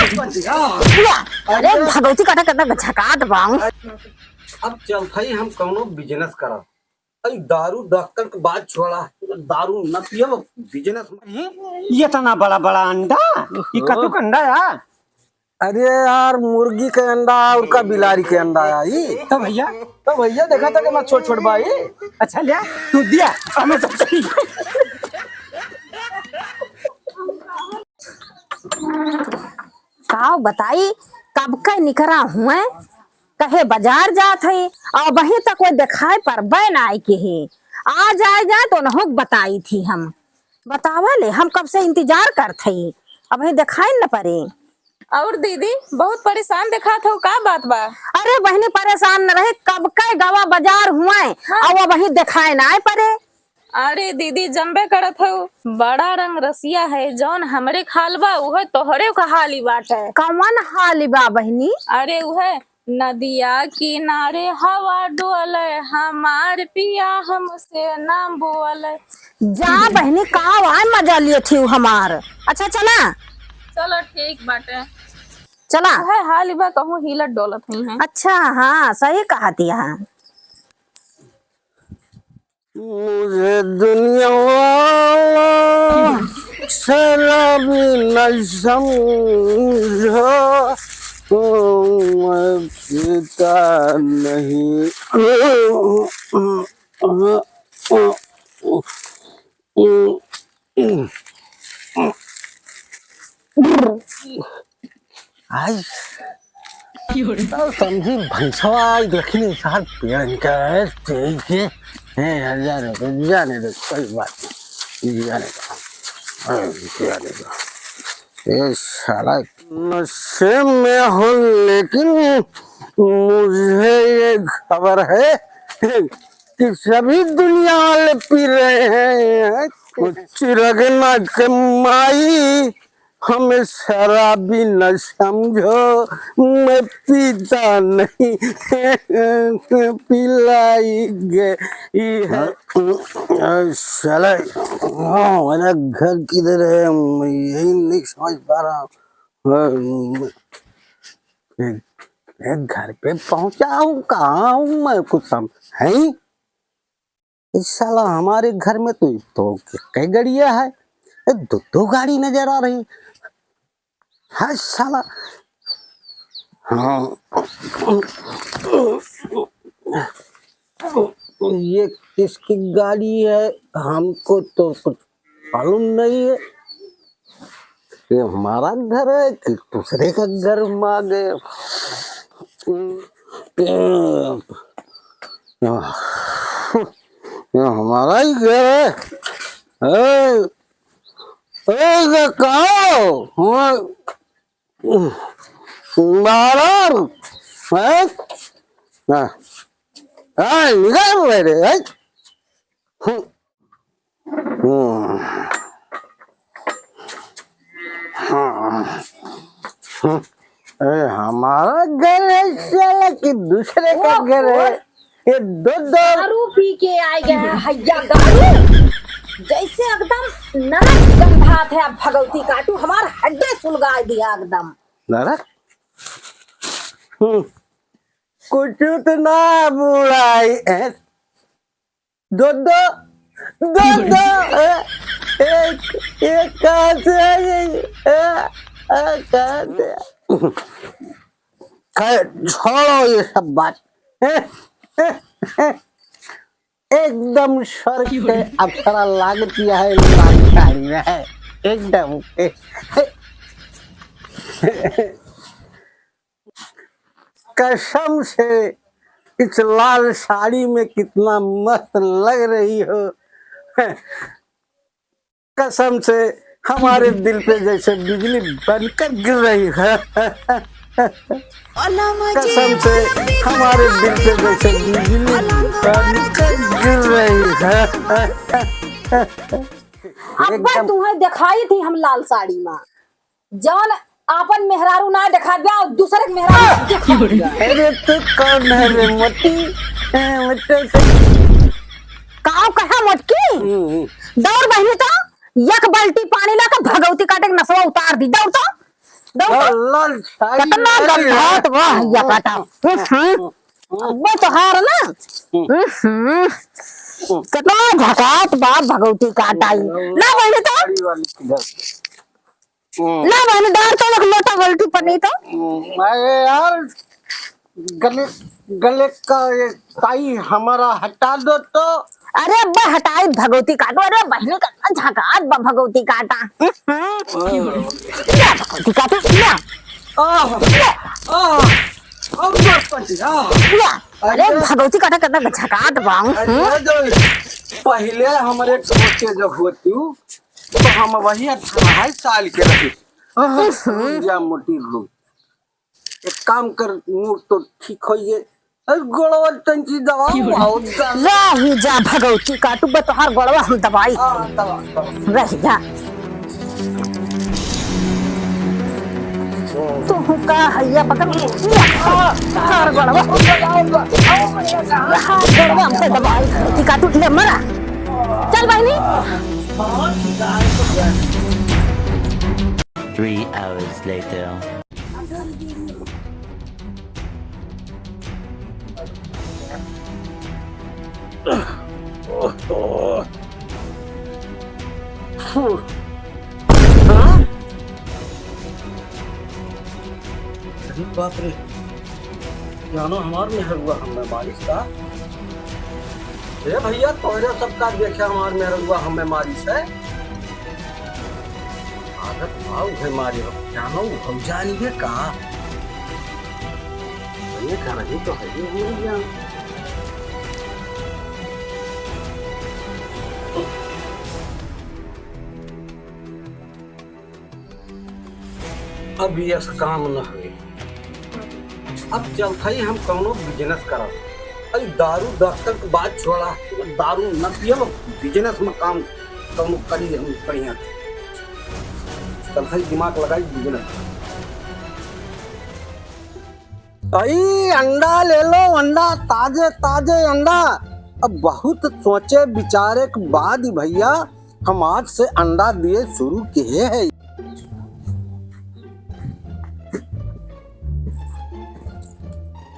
अरे भगवती काटा करता झकात बाऊ। अब चल भाई हम कौनो बिजनेस करब। अई दारू डॉक्टर के बात छोड़ा, दारू न पियब बिजनेस ये तना बड़ा बड़ा अंडा ये कतु का अंडा यार। अरे यार मुर्गी के अंडा और का बिलारी के अंडा आई तो भैया देखा था कि मैं छोट छोट भाई। अच्छा लिया तू दिया हमें तो चाहिए। का बताई कब का निकरा हुए कहे बाजार जात है और वही तक कोई दिखाए पर बैन आए के है आ जाए तो न बताई थी हम बतावले हम कब से इंतजार करते अब वही दिखाई न पड़े। और दीदी बहुत परेशान देखा था का बात बा। अरे बहनी परेशान न रहे कब का गवा बाजार हुए और वही दिखाए ना पड़े। अरे दीदी जम्बे करत हो बड़ा रंग रसिया है जौन हमरे खालबा उहे तोहरे का हाली बाटे। कौन हाली बा बहनी? अरे उहे नदिया किनारे हवा डोले हमार पिया हमसे नाम बोले। जा बहनी का मजा लिए थी हमार। अच्छा चला चलो ठीक बाटे चला है हाली बा कहूँ हिलत डोलत ही है। अच्छा हाँ सही कहा दिया। मुझे दुनिया वाला शराबी न समझो मैं पीता नहीं। आज समझी भैंसवा देखने साथ पेड़ निकाल के जाने दो जाने दो कोई बात नहीं जाने दो ये साला नशे में हो लेकिन मुझे ये खबर है कि सभी दुनिया वाले पी रहे हैं। चिरगना के माई हमें शराबी न समझो मैं पीता नहीं पिलाई गई है। साला मेरा घर किधर है मैं यही नहीं समझ पा रहा हूँ। घर पे पहुंचा हूँ कहाँ हूँ मैं कुछ समझ है ही। इस साला हमारे घर में तो कई गाड़ियाँ है दो गाड़ी नजर आ रही है साला। हाँ ये किसकी गाड़ी है हमको तो कुछ मालूम नहीं है। ये हमारा घर है कि दूसरे का घर आ गए। ये हमारा ही घर है। निकाल मेरे हमारा घर है साला कि दूसरे का घर है। ये दो दारू पी के आ गया हैया गाड़ी जैसे एकदम नरक गंधात है। भगवती काटू हमार हड्डे सुलगा दिया एकदम नरक। कुछ तो ना बुराई है। दो एक कहाँ से आ गई कहाँ से छोड़ो ये सब बात। एकदम स्वर्ग के अप्सरा लागती है लाल साड़ी में है एकदम। कसम से इस लाल साड़ी में कितना मस्त लग रही हो। कसम से हमारे दिल पे जैसे बिजली बनकर गिर रही है। कसम से हमारे दिल पे जैसे बिजली बनकर गिर रही है। अब तुम्हें दिखाई थी हम लाल साड़ी में जौन आपन मेहरारू ना दिखा दिया और दूसरे के मेहरारू। अरे तू कौन है रे मोटी काव कहा मोटकी दौड़ बहनी तो एक बाल्टी पानी लाकर भगवती काटे नसवा उतार दी दौड़ तो कितना गंधात वाह या काटा वो तो हार ना कितना झकात बाप भगवती काटाई ना बहने तो ना बहने डार तो एक लोटा गलती पनी तो यार गले गले का ये ताई हमारा हटा दो तो। अरे अब्बा हटाई भगवती काटो अरे बहने कितना झकात बा भगवती काटा भगवती काटो या अरे भगवती काटा कितना झकात बा पहले हमारे के जब होती तो हम वही 28 साल के रहे या मोटी लोग एक काम कर मुंह तो ठीक होइए गोड़वा टंची दवा बहुत रही जा भगवती काटू बा तोहार गोड़वा हम दवाई रही जा तू का हैया पकड़ हार गोड़वा हमसे दवाई की काटू ले मरा चल बहनी 3 hours later. बाप रे जानो हमार में हुआ हमें बारिश का भैया तोरे सबका देखा हमार में हुआ हमें बारिश है आदत भाव है मारी जानो हम जानिए का ये कर रही तो है ये जान अब ये काम न हुए अब चलते ही हम कौनो बिजनेस करब अरे दारू डॉक्टर के बात छोड़ा दारू न पियब बिजनेस में काम कौनो करी हम बढ़िया चलते ही दिमाग लगाई बिजनेस आई अंडा ले लो अंडा ताजे ताजे अंडा अब बहुत सोचे विचारे के बाद ही भैया हम आज से अंडा दिए शुरू किए हैं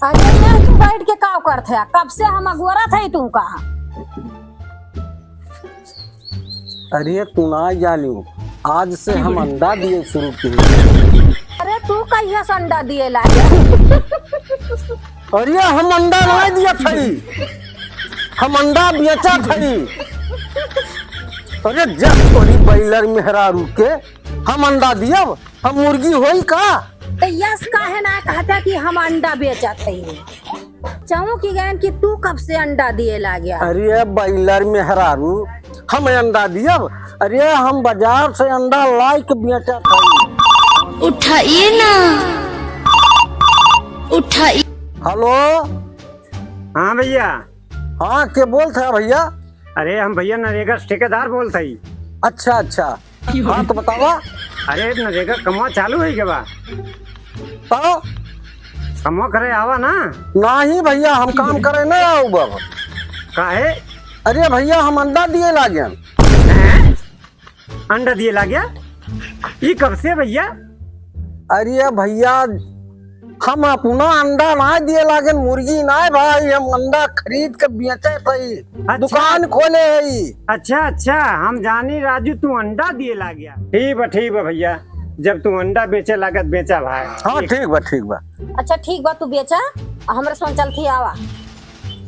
अरे यार तू बैठ के का करथे कब से हम अगुवरा थे तू कहा अरे तू ना जानियो आज से हम अंडा दिए शुरू किए अरे तू कहिया से अंडा दिए लागे अरे हम अंडा नहीं दिया थी हम अंडा बेचा थी अरे जब तोरी बैलर मेहरारू के हम अंडा दिया हम मुर्गी होई का तो यस काहे ना कहता कि हम अंडा बेचत है चाहूं कि गैन कि तू कब से अंडा दिए ला गया अरे बैलर मेहरारू हम अंडा दिया अरे हम बाजार से अंडा लाई के बेचा था उठाइए ना उठाइए हेलो हाँ भैया हाँ के बोल था भैया अरे हम भैया नरेगा ठेकेदार बोलते ही अच्छा अच्छा हाँ तो बतावा अरे नरेगा कमवा चालू है क्या बा तो कमवा करे आवा ना नहीं भैया हम काम करे नहीं आओ बाबा काहे अरे भैया हम अंडा दिए लागे अंडा दिए ला गया ये कब से भैया अरे भैया हम अपना अंडा ना दिए लागे मुर्गी ना भाई हम अंडा खरीद के बेचे थे दुकान खोले है अच्छा अच्छा हम जानी राजू तू अंडा दिए ला गया ठीक बा भैया जब तू अंडा बेचे लागत बेचा भाई हाँ ठीक बा अच्छा ठीक बा तू बेचा हमरे सोच चल थी आवा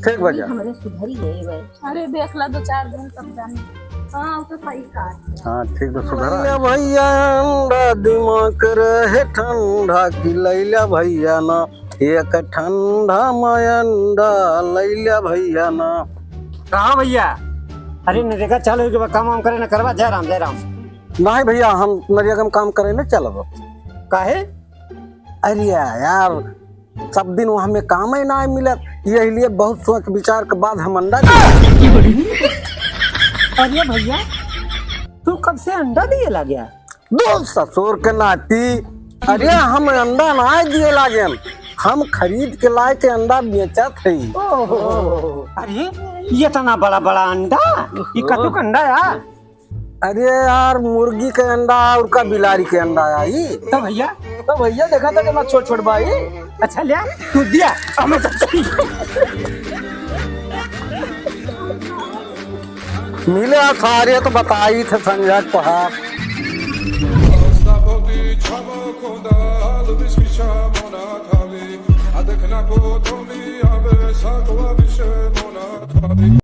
ठीक बा जा हमरे सुधरी गई भाई अरे देख ला 2-4 दिन तब जाने हाँ तो सही कहा हाँ ठीक बा सुधरा भैया अंडा दिमाग रहे ठंडा की लैला भैया ना एक ठंडा में अंडा लैला भैया ना कहा भैया अरे नरेगा चालू के काम वाम करे ना करवा जय राम नहीं भैया हम नरेगा में काम करे ना चलब काहे अरे यार सब दिन वहाँ में काम ही ना मिलत यही लिए बहुत सोच विचार के बाद हम अंडा अरे भैया तू कब से अंडा दिए ला गया दो ससुर के नाती अरे हम अंडा ना दिए लागे हम खरीद के लाए के अंडा बेचा थे अरे ये तना बड़ा बड़ा अंडा ये कतुक अंडा यार अरे यार मुर्गी के अंडा और का बिलारी के अंडा आई। तो भैया तो भैया देखा था कि मैं छोट छोट भाई। अच्छा लिया तू दिया अब मैं मिले सारे तो बताई थे संजय पहाड़।